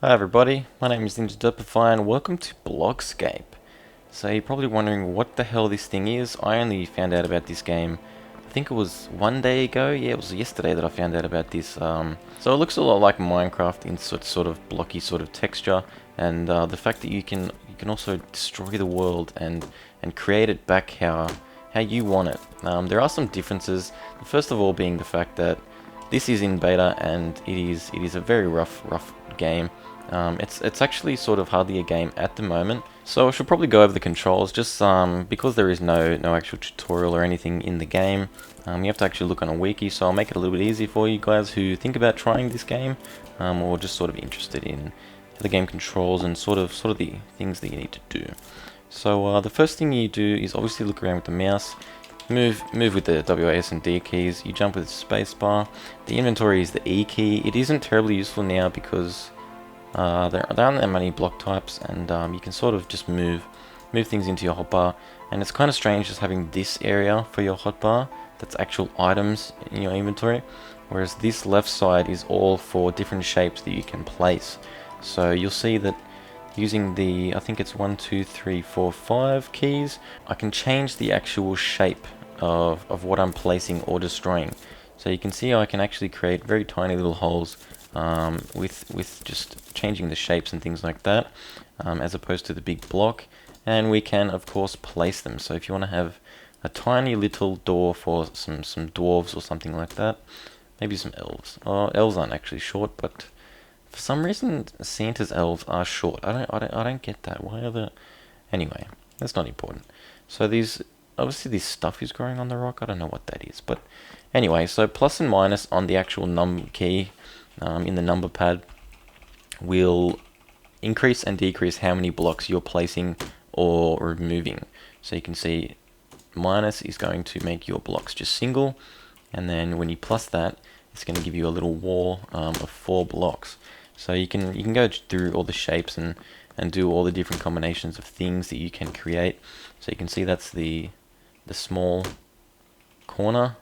Hi everybody, my name is Ninja and welcome to Blockscape. So you're probably wondering what the hell this thing is. I only found out about this game, I think it was one day ago. Yeah, it was yesterday that I found out about this. So it looks a lot like Minecraft in sort of blocky sort of texture, and the fact that you can also destroy the world and create it back how you want it. There are some differences. The first of all being the fact that this is in beta and it is a very rough game. It's actually sort of hardly a game at the moment, so I should probably go over the controls just because there is no actual tutorial or anything in the game. You have to actually look on a wiki, so I'll make it a little bit easier for you guys who think about trying this game, or just sort of interested in the game controls and sort of the things that you need to do. So the first thing you do is obviously look around with the mouse. Move with the WAS and D keys. You jump with the spacebar. The inventory is the E key. It isn't terribly useful now because there aren't that many block types, and you can sort of just move things into your hotbar. And it's kind of strange just having this area for your hotbar that's actual items in your inventory, whereas this left side is all for different shapes that you can place. So you'll see that using the, I think it's 1, 2, 3, 4, 5 keys, I can change the actual shape of what I'm placing or destroying. So you can see I can actually create very tiny little holes with just changing the shapes and things like that, as opposed to the big block. And we can of course place them. So if you want to have a tiny little door for some dwarves or something like that, maybe some elves. Elves aren't actually short, but for some reason Santa's elves are short. I don't get that. Why are the... Anyway, that's not important. So these, obviously this stuff is growing on the rock. I don't know what that is, but anyway, so plus and minus on the actual num key in the number pad will increase and decrease how many blocks you're placing or removing. So you can see minus is going to make your blocks just single, and then when you plus that, it's going to give you a little wall of 4 blocks. So you can go through all the shapes and do all the different combinations of things that you can create. So you can see that's the small corner,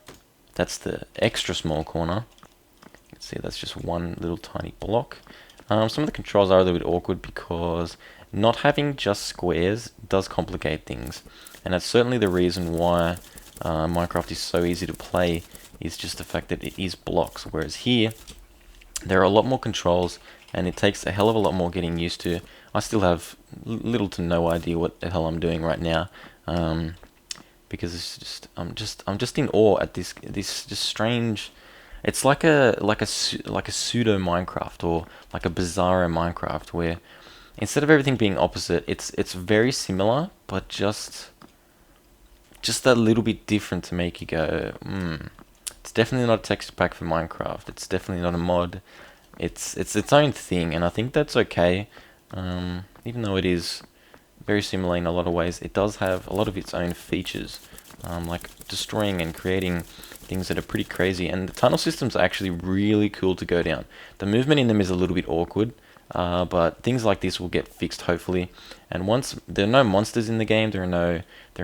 that's the extra small corner. You can see that's just one little tiny block. Some of the controls are a little bit awkward because not having just squares does complicate things, and that's certainly the reason why Minecraft is so easy to play, is just the fact that it is blocks, whereas here there are a lot more controls and it takes a hell of a lot more getting used to. I still have little to no idea what the hell I'm doing right now, because it's just I'm just in awe at this just strange. It's like a pseudo Minecraft, or like a bizarro Minecraft, where instead of everything being opposite, it's very similar, but just that little bit different to make you go, It's definitely not a texture pack for Minecraft. It's definitely not a mod. It's its own thing, and I think that's okay. Even though it is very similar in a lot of ways, it does have a lot of its own features, like destroying and creating things that are pretty crazy. And the tunnel systems are actually really cool to go down. The movement in them is a little bit awkward, but things like this will get fixed hopefully. And once there are no monsters in the game, there are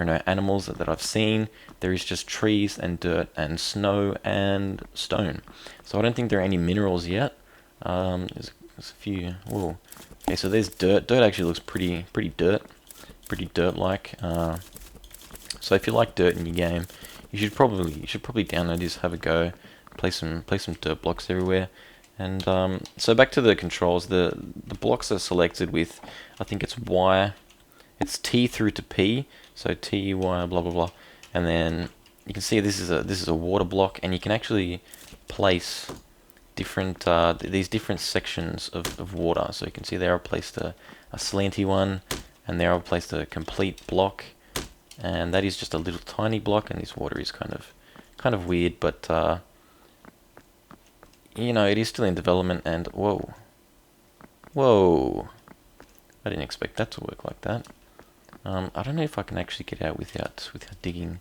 no animals that I've seen. There is just trees and dirt and snow and stone. So I don't think there are any minerals yet. There's a few. Whoa. Okay, so there's dirt. Dirt actually looks pretty dirt-like. So if you like dirt in your game, you should probably download this, have a go, play some dirt blocks everywhere. And so back to the controls, the blocks are selected with, I think it's Y, it's T through to P, so T, Y, blah blah blah, and then you can see this is a water block, and you can actually place different these different sections of water. So you can see there I've placed a slanty one, and there I've placed a complete block, and that is just a little tiny block, and this water is kind of weird, but you know, it is still in development. And whoa, I didn't expect that to work like that. I don't know if I can actually get out without digging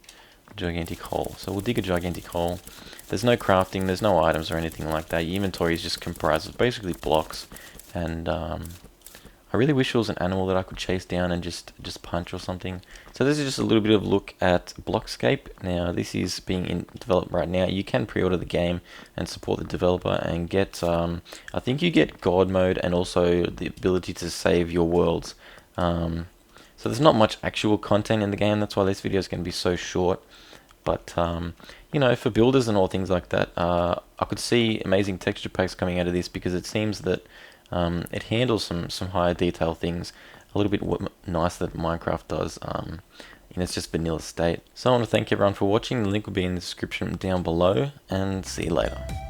a gigantic hole. So we'll dig a gigantic hole. There's no crafting, there's no items or anything like that. Your inventory is just comprised of basically blocks, and I I really wish it was an animal that I could chase down and just punch or something. So this is just a little bit of a look at Blockscape. Now this is being in development right now. You can pre-order the game and support the developer and get, I think you get God mode and also the ability to save your worlds. So there's not much actual content in the game. That's why this video is going to be so short. But you know, for builders and all things like that, I could see amazing texture packs coming out of this because it seems that it handles some higher detail things a little bit nicer than Minecraft does in its just vanilla state. So I want to thank everyone for watching. The link will be in the description down below, and see you later.